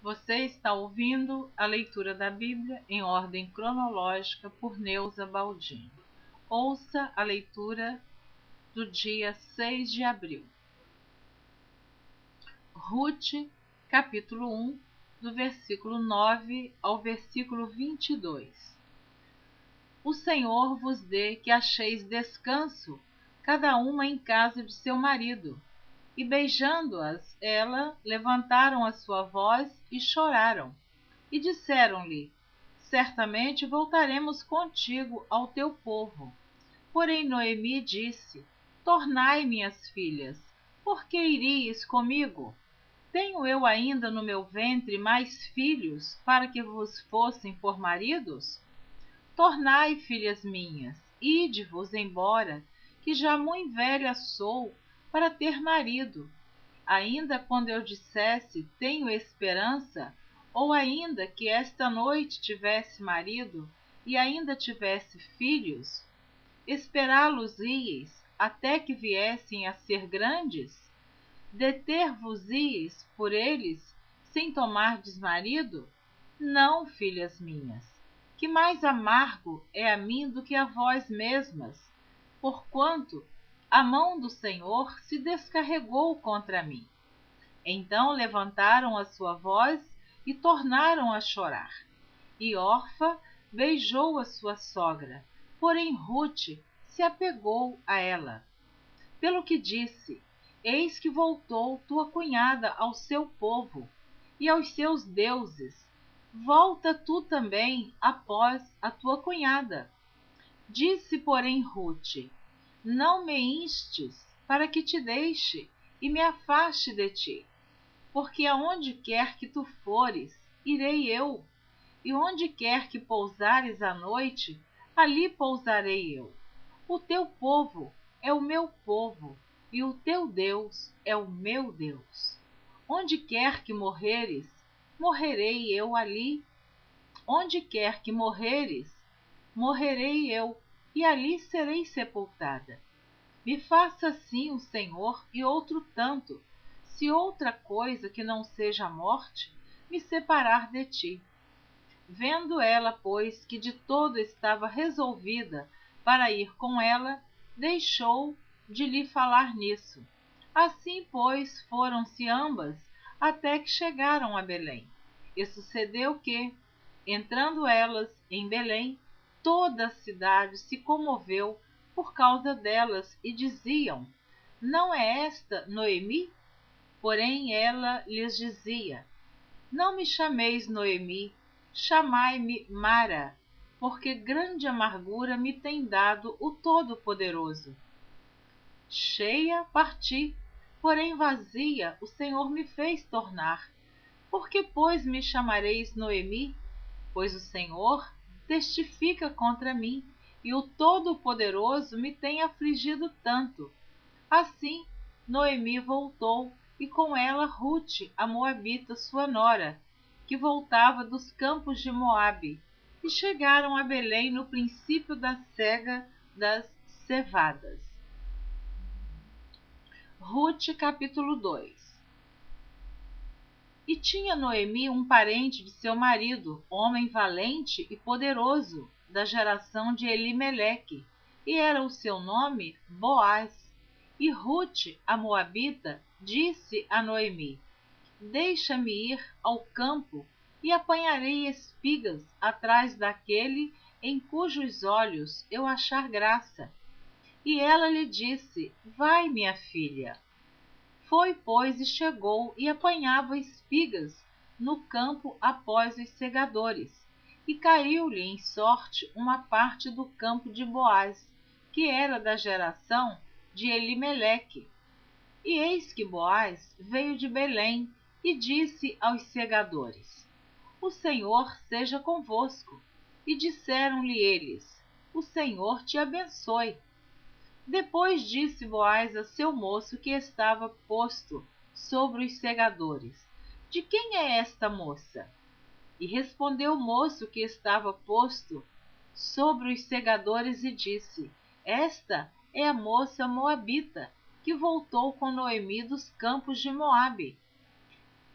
Você está ouvindo a leitura da Bíblia em ordem cronológica por Neuza Baldin. Ouça a leitura do dia 6 de abril. Ruth, capítulo 1, do versículo 9 ao versículo 22. O Senhor vos dê que acheis descanso, cada uma em casa de seu marido. E beijando-as, levantaram a sua voz e choraram. E disseram-lhe: certamente voltaremos contigo ao teu povo. Porém Noemi disse: tornai, minhas filhas, por que iríeis comigo? Tenho eu ainda no meu ventre mais filhos, para que vos fossem por maridos? Tornai, filhas minhas, ide-vos embora, que já mui velha sou para ter marido. Ainda quando eu dissesse, tenho esperança, ou ainda que esta noite tivesse marido, e ainda tivesse filhos, esperá-los-íeis até que viessem a ser grandes? Deter-vos-íeis por eles, sem tomardes marido? Não, filhas minhas, que mais amargo é a mim do que a vós mesmas, porquanto a mão do Senhor se descarregou contra mim. Então levantaram a sua voz e tornaram a chorar. E Orfa beijou a sua sogra, porém Ruth se apegou a ela. Pelo que disse: eis que voltou tua cunhada ao seu povo e aos seus deuses. Volta tu também após a tua cunhada. Disse, porém, Ruth: não me instes para que te deixe e me afaste de ti, porque aonde quer que tu fores, irei eu, e onde quer que pousares à noite, ali pousarei eu. O teu povo é o meu povo, e o teu Deus é o meu Deus. Onde quer que morreres, morrerei eu ali. Onde quer que morreres, morrerei eu, e ali serei sepultada. Me faça assim o Senhor e outro tanto, se outra coisa que não seja a morte me separar de ti. Vendo ela, pois, que de todo estava resolvida para ir com ela, deixou de lhe falar nisso. Assim, pois, foram-se ambas até que chegaram a Belém. E sucedeu que, entrando elas em Belém, toda a cidade se comoveu por causa delas e diziam: não é esta Noemi? Porém ela lhes dizia: não me chameis Noemi, chamai-me Mara, porque grande amargura me tem dado o Todo-Poderoso. Cheia parti, porém vazia o Senhor me fez tornar. Por que, pois, me chamareis Noemi? Pois o Senhor testifica contra mim, e o Todo-Poderoso me tem afligido tanto. Assim, Noemi voltou, e com ela Ruth, a moabita, sua nora, que voltava dos campos de Moabe, e chegaram a Belém no princípio da cega das cevadas. Ruth, capítulo 2. E tinha Noemi um parente de seu marido, homem valente e poderoso, da geração de Elimeleque, e era o seu nome Boaz. E Ruth, a moabita, disse a Noemi: deixa-me ir ao campo e apanharei espigas atrás daquele em cujos olhos eu achar graça. E ela lhe disse: vai, minha filha. Foi, pois, e chegou e apanhava espigas no campo após os segadores. E caiu-lhe em sorte uma parte do campo de Boaz, que era da geração de Elimeleque. E eis que Boaz veio de Belém e disse aos segadores: o Senhor seja convosco. E disseram-lhe eles: o Senhor te abençoe. Depois disse Boaz a seu moço que estava posto sobre os segadores: de quem é esta moça? E respondeu o moço que estava posto sobre os segadores e disse: esta é a moça moabita, que voltou com Noemi dos campos de Moabe.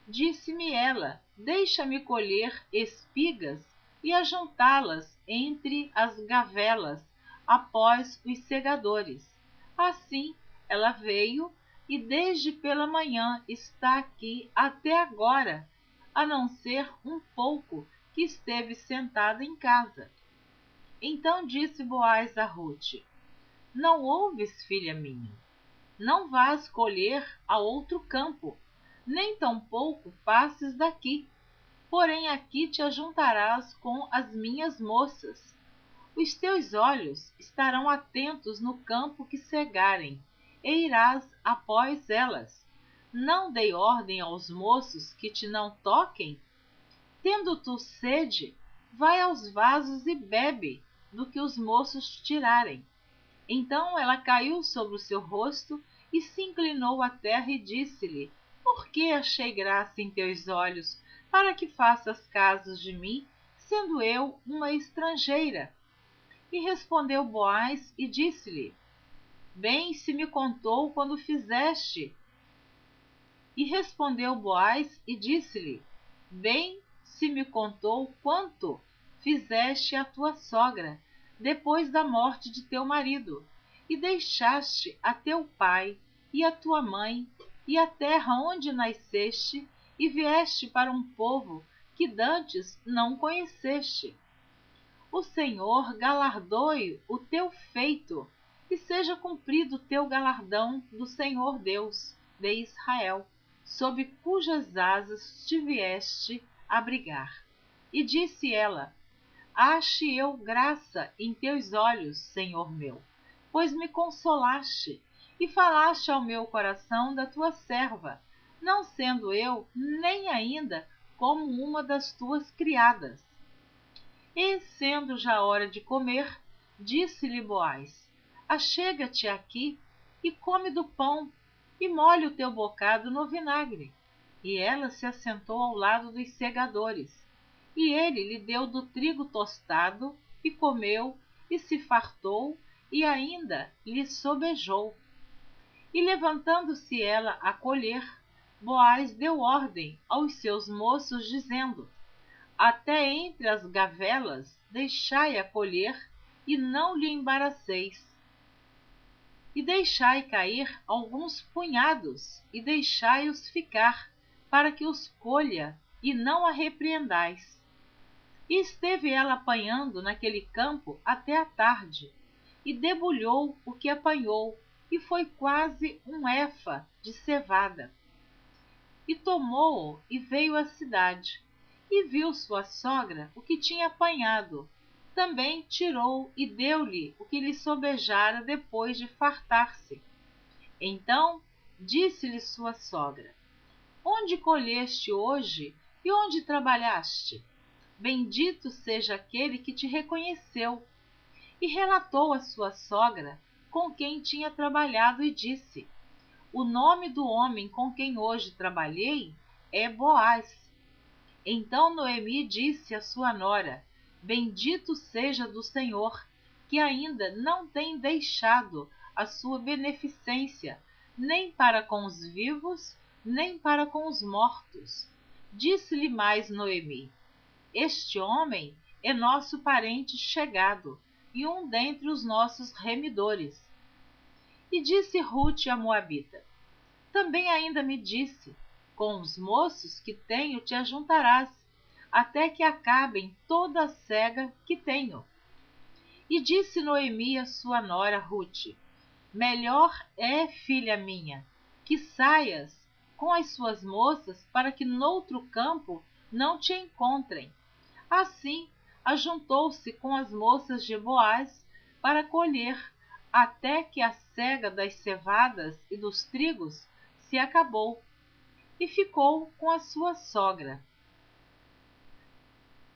Disse-me ela: deixa-me colher espigas e ajuntá-las entre as gavelas após os segadores. Assim ela veio e desde pela manhã está aqui até agora, a não ser um pouco que esteve sentada em casa. Então disse Boaz a Ruth: não ouves, filha minha? Não vás colher a outro campo, nem tampouco passes daqui, porém aqui te ajuntarás com as minhas moças. Os teus olhos estarão atentos no campo que cegarem, e irás após elas. Não dei ordem aos moços que te não toquem? Tendo tu sede, vai aos vasos e bebe do que os moços tirarem. Então ela caiu sobre o seu rosto e se inclinou à terra e disse-lhe: por que achei graça em teus olhos, para que faças caso de mim, sendo eu uma estrangeira? E respondeu Boaz e disse-lhe: bem se me contou quando fizeste. E respondeu Boaz e disse-lhe: bem se me contou quanto fizeste à tua sogra, depois da morte de teu marido, e deixaste a teu pai e a tua mãe e a terra onde nasceste, e vieste para um povo que dantes não conheceste. O Senhor galardoe o teu feito, e seja cumprido o teu galardão do Senhor Deus de Israel, sob cujas asas te vieste abrigar. E disse ela: ache eu graça em teus olhos, Senhor meu, pois me consolaste e falaste ao meu coração da tua serva, não sendo eu nem ainda como uma das tuas criadas. E, sendo já hora de comer, disse-lhe Boaz: achega-te aqui e come do pão, e molhe o teu bocado no vinagre. E ela se assentou ao lado dos segadores. E ele lhe deu do trigo tostado, e comeu, e se fartou, e ainda lhe sobejou. E levantando-se ela a colher, Boaz deu ordem aos seus moços, dizendo: até entre as gavelas deixai-a colher, e não lhe embaraceis. E deixai cair alguns punhados, e deixai-os ficar, para que os colha, e não a repreendais. E esteve ela apanhando naquele campo até a tarde, e debulhou o que apanhou, e foi quase um efa de cevada. E tomou-o e veio à cidade, e viu sua sogra o que tinha apanhado. Também tirou e deu-lhe o que lhe sobejara depois de fartar-se. Então disse-lhe sua sogra: onde colheste hoje e onde trabalhaste? Bendito seja aquele que te reconheceu. E relatou a sua sogra com quem tinha trabalhado e disse: o nome do homem com quem hoje trabalhei é Boaz. Então Noemi disse à sua nora: bendito seja do Senhor, que ainda não tem deixado a sua beneficência, nem para com os vivos, nem para com os mortos. Disse-lhe mais Noemi: este homem é nosso parente chegado, e um dentre os nossos remidores. E disse Rute a Moabita: também ainda me disse: com os moços que tenho te ajuntarás, até que acabem toda a cega que tenho. E disse Noemi a sua nora Rute: melhor é, filha minha, que saias com as suas moças, para que noutro campo não te encontrem. Assim ajuntou-se com as moças de Boaz para colher, até que a cega das cevadas e dos trigos se acabou, e ficou com a sua sogra.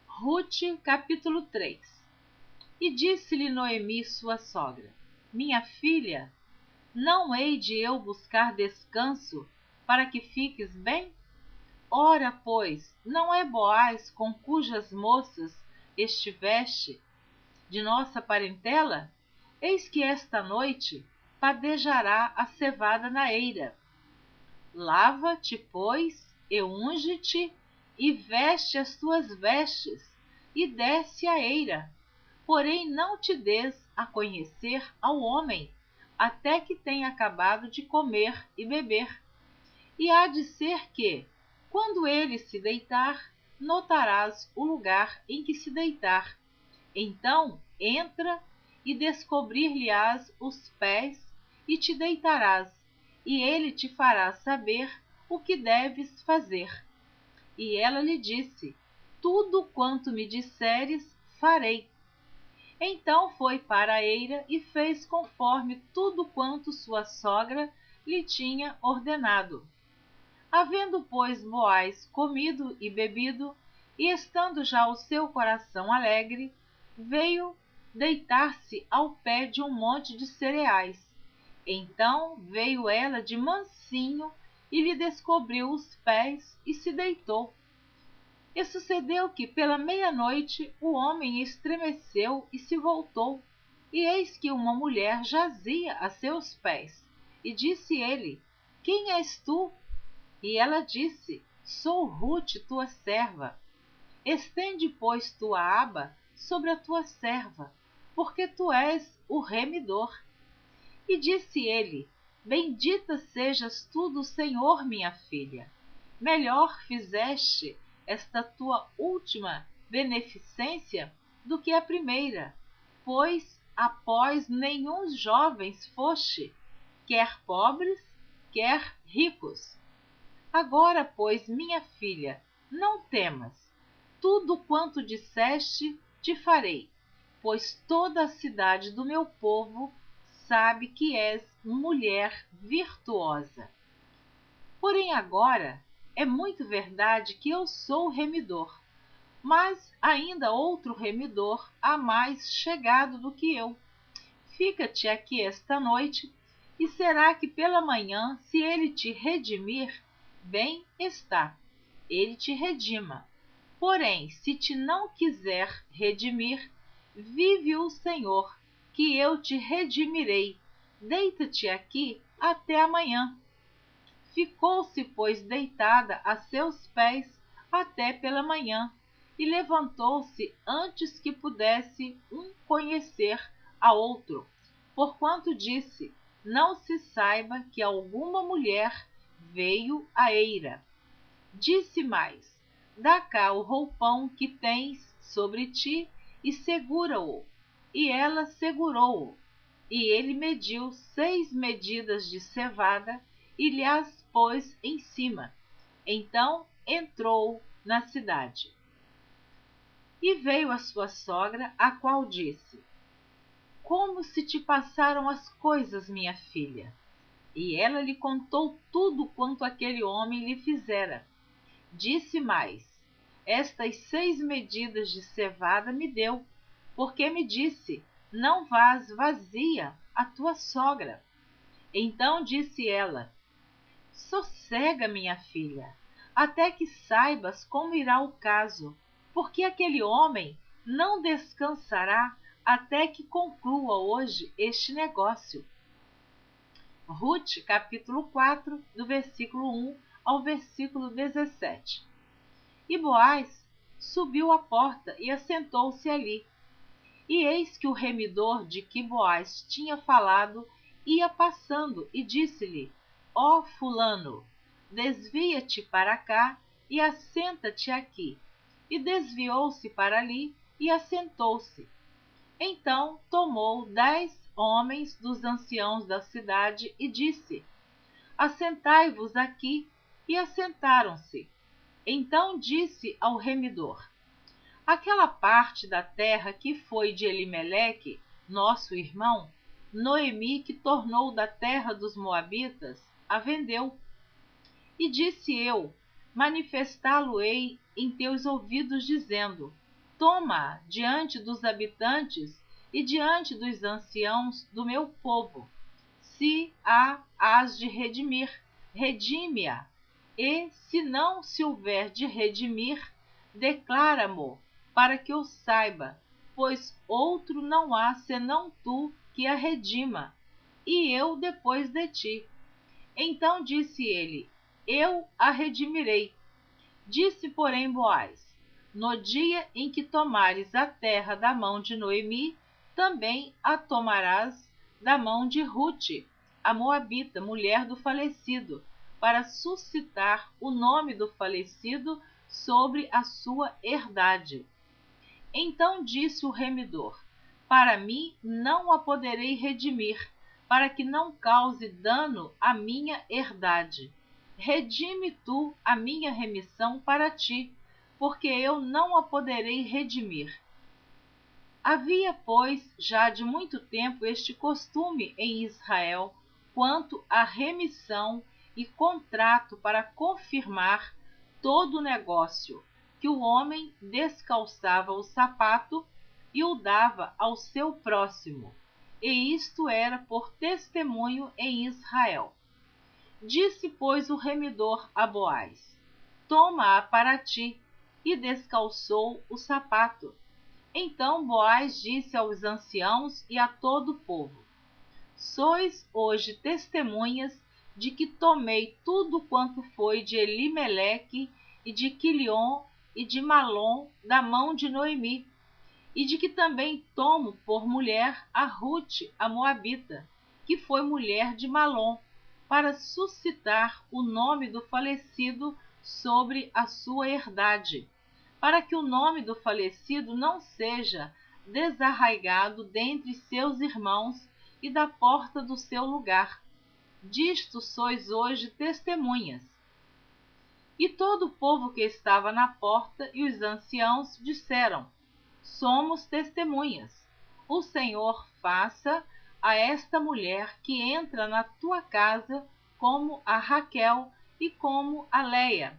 Rute, capítulo 3. E disse-lhe Noemi, sua sogra: minha filha, não hei de eu buscar descanso para que fiques bem? Ora, pois, não é Boaz com cujas moças estiveste de nossa parentela? Eis que esta noite padejará a cevada na eira. Lava-te, pois, e unge-te, e veste as tuas vestes, e desce à eira. Porém não te des a conhecer ao homem, até que tenha acabado de comer e beber. E há de ser que, quando ele se deitar, notarás o lugar em que se deitar. Então entra e descobrir-lhe-ás os pés, e te deitarás, e ele te fará saber o que deves fazer. E ela lhe disse: tudo quanto me disseres, farei. Então foi para a eira e fez conforme tudo quanto sua sogra lhe tinha ordenado. Havendo, pois, Boaz comido e bebido, e estando já o seu coração alegre, veio deitar-se ao pé de um monte de cereais. Então veio ela de mansinho e lhe descobriu os pés e se deitou. E sucedeu que, pela meia-noite, o homem estremeceu e se voltou, e eis que uma mulher jazia a seus pés. E disse ele: quem és tu? E ela disse: sou Rute, tua serva. Estende, pois, tua aba sobre a tua serva, porque tu és o remidor. E disse ele: bendita sejas tu do Senhor, minha filha. Melhor fizeste esta tua última beneficência do que a primeira, pois após nenhuns jovens foste, quer pobres, quer ricos. Agora, pois, minha filha, não temas. Tudo quanto disseste te farei, pois toda a cidade do meu povo sabe que és mulher virtuosa. Porém agora é muito verdade que eu sou o remidor, mas ainda outro remidor há mais chegado do que eu. Fica-te aqui esta noite, e será que pela manhã, se ele te redimir, bem está, ele te redima. Porém, se te não quiser redimir, vive o Senhor, que eu te redimirei. Deita-te aqui até amanhã. Ficou-se, pois, deitada a seus pés até pela manhã, e levantou-se antes que pudesse um conhecer a outro, porquanto disse: não se saiba que alguma mulher veio à eira. Disse mais: dá cá o roupão que tens sobre ti e segura-o. E ela segurou-o. E ele mediu 6 medidas de cevada e lhas pôs em cima. Então entrou na cidade. E veio a sua sogra, a qual disse: como se te passaram as coisas, minha filha? E ela lhe contou tudo quanto aquele homem lhe fizera. Disse mais: estas 6 medidas de cevada me deu, porque me disse: não vás vazia a tua sogra. Então disse ela: sossega, minha filha, até que saibas como irá o caso, porque aquele homem não descansará até que conclua hoje este negócio. Rute, capítulo 4, do versículo 1 ao versículo 17. E Boaz subiu à porta e assentou-se ali. E eis que o remidor de que Boaz tinha falado ia passando e disse-lhe: ó fulano, desvia-te para cá e assenta-te aqui. E desviou-se para ali e assentou-se. Então tomou 10 homens dos anciãos da cidade e disse: assentai-vos aqui. E assentaram-se. Então disse ao remidor: aquela parte da terra que foi de Elimeleque, nosso irmão, Noemi, que tornou da terra dos Moabitas, a vendeu. E disse eu: manifestá-lo-ei em teus ouvidos, dizendo: toma diante dos habitantes e diante dos anciãos do meu povo. Se a hás de redimir, redime-a. E, se não se houver de redimir, declara-mo, para que eu saiba, pois outro não há senão tu que a redima, e eu depois de ti. Então disse ele: eu a redimirei, Disse, porém, Boaz: no dia em que tomares a terra da mão de Noemi, também a tomarás da mão de Rute, a moabita, mulher do falecido, para suscitar o nome do falecido sobre a sua herdade. Então disse o remidor: para mim não a poderei redimir, para que não cause dano à minha herdade. Redime tu a minha remissão para ti, porque eu não a poderei redimir. Havia, pois, já de muito tempo este costume em Israel quanto à remissão e contrato para confirmar todo o negócio, que o homem descalçava o sapato e o dava ao seu próximo, e isto era por testemunho em Israel. Disse, pois, o remidor a Boaz: toma-a para ti, e descalçou o sapato. Então Boaz disse aos anciãos e a todo o povo: sois hoje testemunhas de que tomei tudo quanto foi de Elimeleque e de Quilion e de Malom da mão de Noemi, e de que também tomo por mulher a Rute, a moabita, que foi mulher de Malom, para suscitar o nome do falecido sobre a sua herdade, para que o nome do falecido não seja desarraigado dentre seus irmãos e da porta do seu lugar. Disto sois hoje testemunhas. E todo o povo que estava na porta e os anciãos disseram: somos testemunhas. O Senhor faça a esta mulher que entra na tua casa como a Raquel e como a Leia,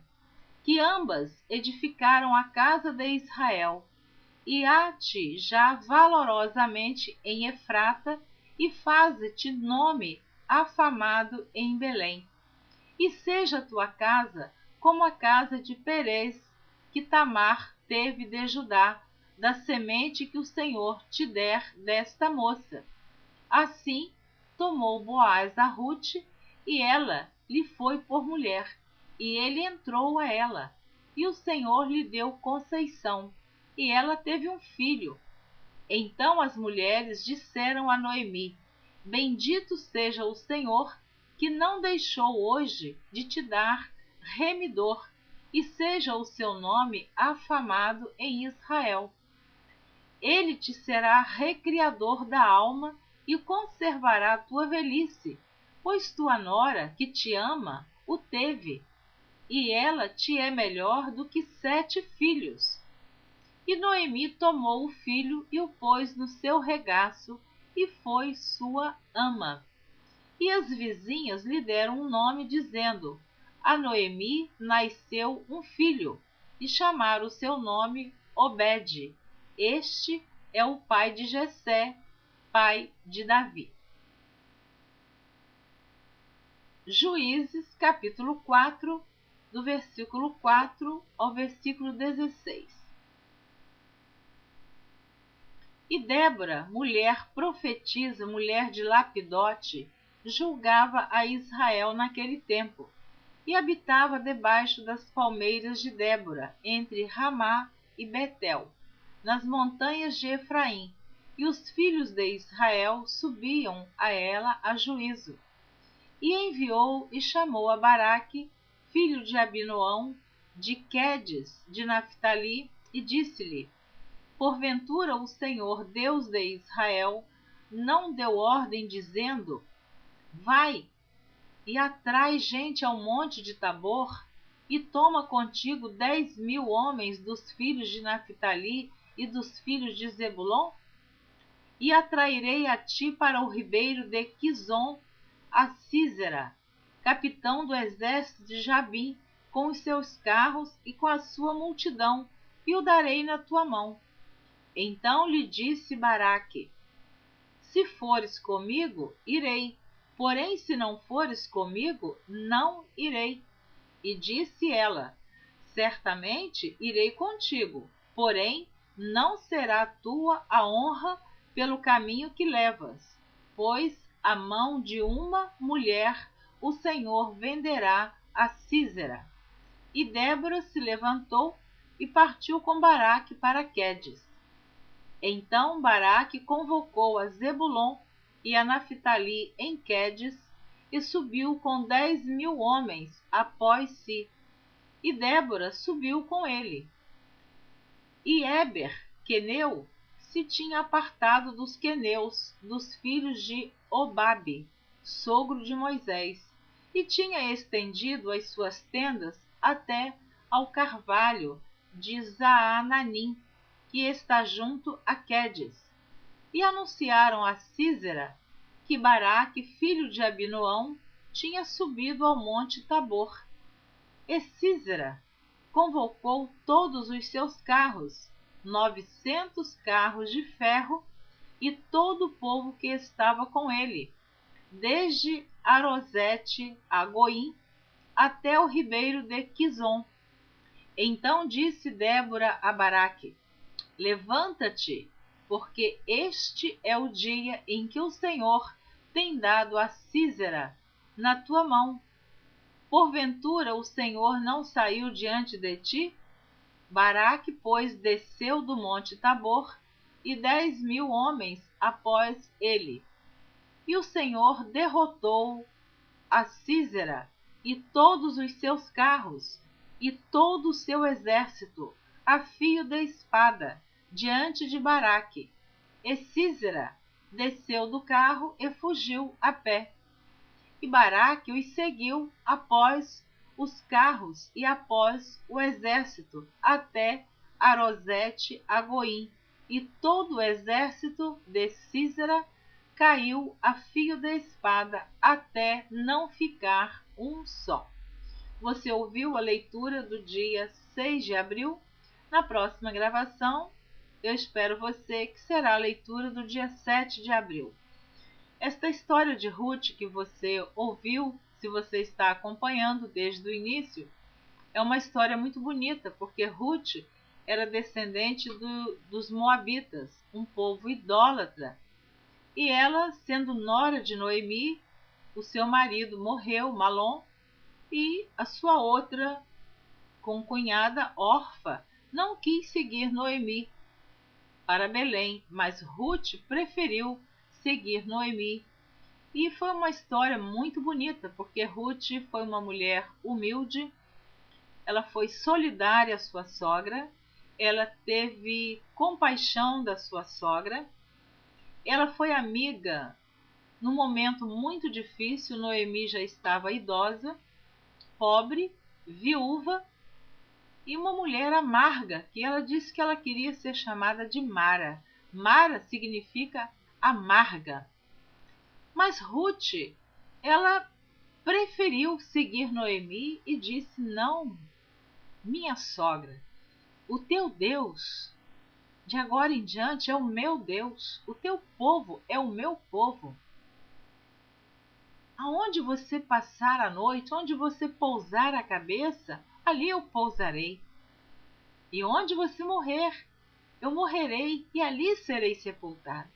que ambas edificaram a casa de Israel, e há-te já valorosamente em Efrata, e faze-te nome afamado em Belém. E seja a tua casa como a casa de Perez, que Tamar teve de Judá, da semente que o Senhor te der desta moça. Assim tomou Boaz a Rute, e ela lhe foi por mulher, e ele entrou a ela, e o Senhor lhe deu conceição, e ela teve um filho. Então as mulheres disseram a Noemi: bendito seja o Senhor, que não deixou hoje de te dar remidor, e seja o seu nome afamado em Israel. Ele te será recriador da alma e conservará tua velhice, pois tua nora, que te ama, o teve, e ela te é melhor do que 7 filhos. E Noemi tomou o filho e o pôs no seu regaço, e foi sua ama. E as vizinhas lhe deram um nome, dizendo: a Noemi nasceu um filho, e chamaram o seu nome Obed. Este é o pai de Jessé, pai de Davi. Juízes, capítulo 4, do versículo 4 ao versículo 16. E Débora, mulher profetisa, mulher de Lapidote, julgava a Israel naquele tempo, e habitava debaixo das palmeiras de Débora, entre Ramá e Betel, nas montanhas de Efraim, e os filhos de Israel subiam a ela a juízo. E enviou e chamou a Baraque, filho de Abinoão, de Quedes, de Naphtali, e disse-lhe: porventura o Senhor, Deus de Israel, não deu ordem, dizendo: vai e atrai gente ao monte de Tabor, e toma contigo 10.000 homens dos filhos de Naphtali e dos filhos de Zebulon? E atrairei a ti para o ribeiro de Quizon a Sísera, capitão do exército de Jabim, com os seus carros e com a sua multidão, e o darei na tua mão. Então lhe disse Baraque: se fores comigo, irei, porém se não fores comigo, não irei. E disse ela: certamente irei contigo, porém não será tua a honra pelo caminho que levas, pois a mão de uma mulher o Senhor venderá a Sísera. E Débora se levantou e partiu com Baraque para Quedes. Então Baraque convocou a Zebulon e a Naphtali em Quedes e subiu com 10.000 homens após si, e Débora subiu com ele. E Éber, queneu, se tinha apartado dos queneus, dos filhos de Obabe, sogro de Moisés, e tinha estendido as suas tendas até ao carvalho de Zaananim, que está junto a Quedes. E anunciaram a Sísera que Baraque, filho de Abinoão, tinha subido ao monte Tabor. E Sísera convocou todos os seus carros, 900 carros de ferro, e todo o povo que estava com ele, desde Arosete a Goim até o ribeiro de Quizon. Então disse Débora a Baraque: levanta-te, porque este é o dia em que o Senhor tem dado a Sísera na tua mão. Porventura o Senhor não saiu diante de ti? Baraque, pois, desceu do monte Tabor, e 10.000 homens após ele. E o Senhor derrotou a Sísera e todos os seus carros, e todo o seu exército, a fio de espada, diante de Baraque. E Sísera desceu do carro e fugiu a pé. E Baraque os seguiu após os carros e após o exército, até Arosete a Goim, e todo o exército de Sísera caiu a fio de espada, até não ficar um só. Você ouviu a leitura do dia 6 de abril? Na próxima gravação, eu espero você, que será a leitura do dia 7 de abril. Esta história de Ruth que você ouviu, se você está acompanhando desde o início, é uma história muito bonita, porque Ruth era descendente dos Moabitas, um povo idólatra. E ela, sendo nora de Noemi, o seu marido morreu, Malom, e a sua outra concunhada, Orfa, não quis seguir Noemi para Belém, mas Ruth preferiu seguir Noemi. E foi uma história muito bonita, porque Ruth foi uma mulher humilde, ela foi solidária à sua sogra, ela teve compaixão da sua sogra, ela foi amiga num momento muito difícil. Noemi já estava idosa, pobre, viúva, e uma mulher amarga, que ela disse que ela queria ser chamada de Mara. Mara significa amarga. Mas Ruth, ela preferiu seguir Noemi e disse: não, minha sogra, o teu Deus, de agora em diante, é o meu Deus, o teu povo é o meu povo. Aonde você passar a noite, onde você pousar a cabeça, ali eu pousarei. E onde você morrer, eu morrerei, e ali serei sepultado.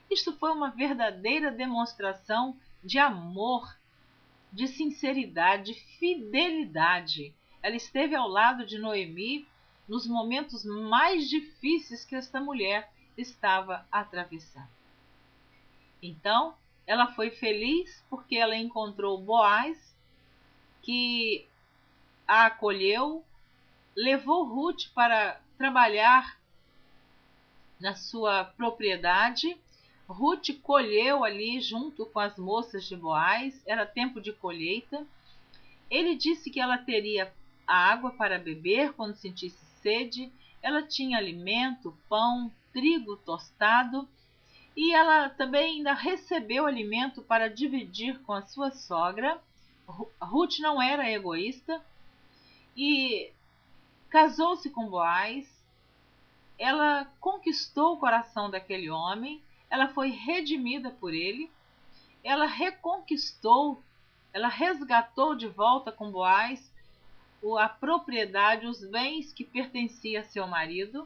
Isto foi uma verdadeira demonstração de amor, de sinceridade, de fidelidade. Ela esteve ao lado de Noemi nos momentos mais difíceis que esta mulher estava atravessando. Então, ela foi feliz porque ela encontrou Boaz, que a acolheu, levou Ruth para trabalhar na sua propriedade. Ruth colheu ali junto com as moças de Boaz, era tempo de colheita. Ele disse que ela teria água para beber quando sentisse sede, ela tinha alimento, pão, trigo tostado, e ela também ainda recebeu alimento para dividir com a sua sogra. Ruth não era egoísta e casou-se com Boaz. Ela conquistou o coração daquele homem, ela foi redimida por ele, ela reconquistou, ela resgatou de volta com Boaz a propriedade, os bens que pertenciam a seu marido,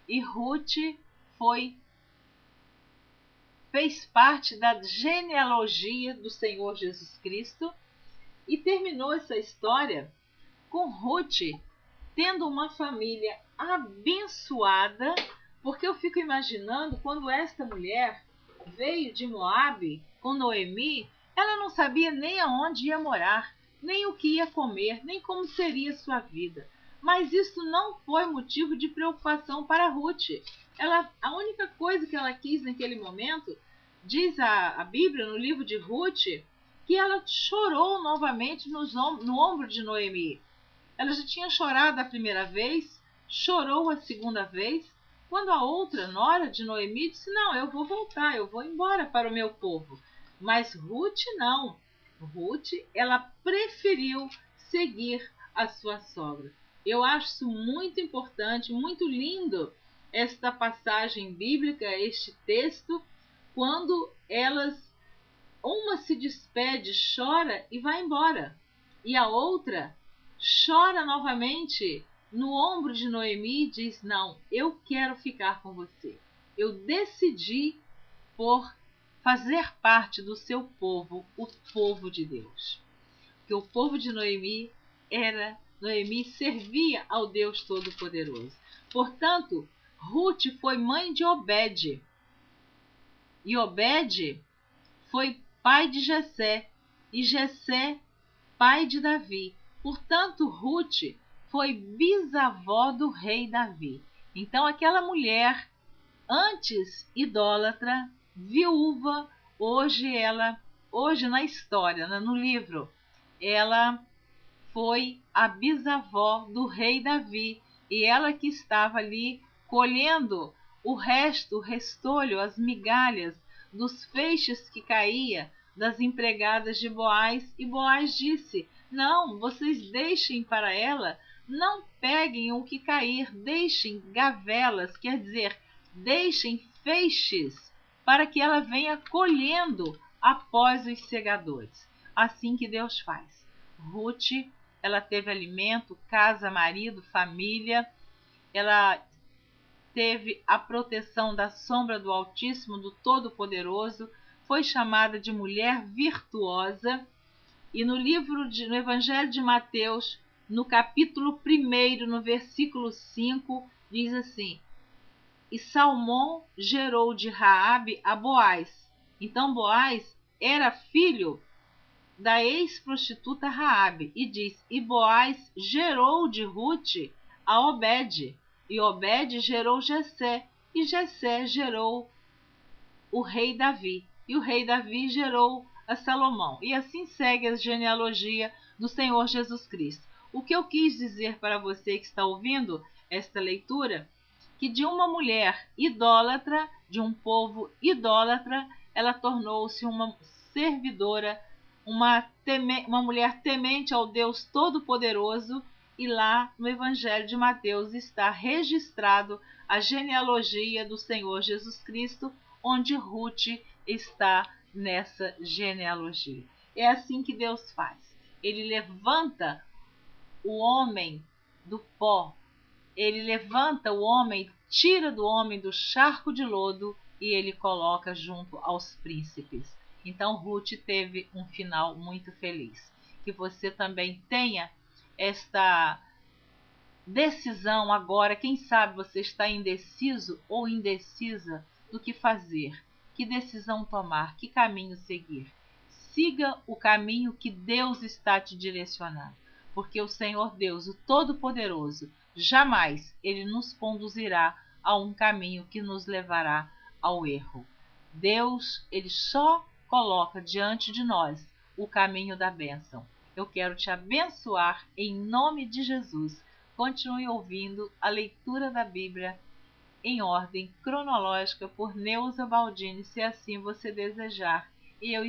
e Ruth fez parte da genealogia do Senhor Jesus Cristo, e terminou essa história com Ruth tendo uma família abençoada, porque eu fico imaginando quando esta mulher veio de Moabe com Noemi, ela não sabia nem aonde ia morar, nem o que ia comer, nem como seria sua vida. Mas isso não foi motivo de preocupação para Ruth. A única coisa que ela quis naquele momento, diz a Bíblia no livro de Ruth, que ela chorou novamente no ombro de Noemi. Ela já tinha chorado a primeira vez, chorou a segunda vez, quando a outra nora de Noemi disse: não, eu vou voltar, eu vou embora para o meu povo. Mas Ruth não. Ruth, ela preferiu seguir a sua sogra. Eu acho isso muito importante, muito lindo, esta passagem bíblica, este texto, quando uma se despede, chora e vai embora, e a outra chora novamente no ombro de Noemi e diz: não, eu quero ficar com você. Eu decidi por fazer parte do seu povo, o povo de Deus. Porque o povo de Noemi servia ao Deus Todo-Poderoso. Portanto, Ruth foi mãe de Obed. E Obed foi pai de Jessé. E Jessé, pai de Davi. Portanto, Ruth foi bisavó do rei Davi. Então, aquela mulher, antes idólatra, viúva, hoje na história, no livro, ela foi a bisavó do rei Davi, e ela que estava ali colhendo o restolho, as migalhas dos feixes que caía das empregadas de Boaz, e Boaz disse: não, vocês deixem para ela, não peguem o que cair, deixem gavelas, quer dizer, deixem feixes, para que ela venha colhendo após os segadores. Assim que Deus faz. Ruth, ela teve alimento, casa, marido, família, ela teve a proteção da sombra do Altíssimo, do Todo-Poderoso, foi chamada de mulher virtuosa, e no Evangelho de Mateus, no capítulo 1, no versículo 5, diz assim: e Salmão gerou de Raabe a Boaz. Então Boaz era filho da ex-prostituta Raabe, e diz: e Boaz gerou de Ruth a Obed, e Obed gerou Jessé, e Jessé gerou o rei Davi, e o rei Davi gerou a Salomão. E assim segue a genealogia do Senhor Jesus Cristo. O que eu quis dizer para você que está ouvindo esta leitura, que de uma mulher idólatra, de um povo idólatra, ela tornou-se uma servidora, uma mulher temente ao Deus Todo-Poderoso, e lá no Evangelho de Mateus está registrado a genealogia do Senhor Jesus Cristo, onde Ruth está nessa genealogia. É assim que Deus faz. Ele levanta o homem do pó, ele levanta o homem, tira do homem do charco de lodo e ele coloca junto aos príncipes. Então Ruth teve um final muito feliz. Que você também tenha esta decisão agora. Quem sabe você está indeciso ou indecisa do que fazer, que decisão tomar, que caminho seguir. Siga o caminho que Deus está te direcionando, porque o Senhor Deus, o Todo-Poderoso, jamais ele nos conduzirá a um caminho que nos levará ao erro. Deus, ele só coloca diante de nós o caminho da bênção. Eu quero te abençoar em nome de Jesus. Continue ouvindo a leitura da Bíblia em ordem cronológica por Neuza Baldini, se assim você desejar. E eu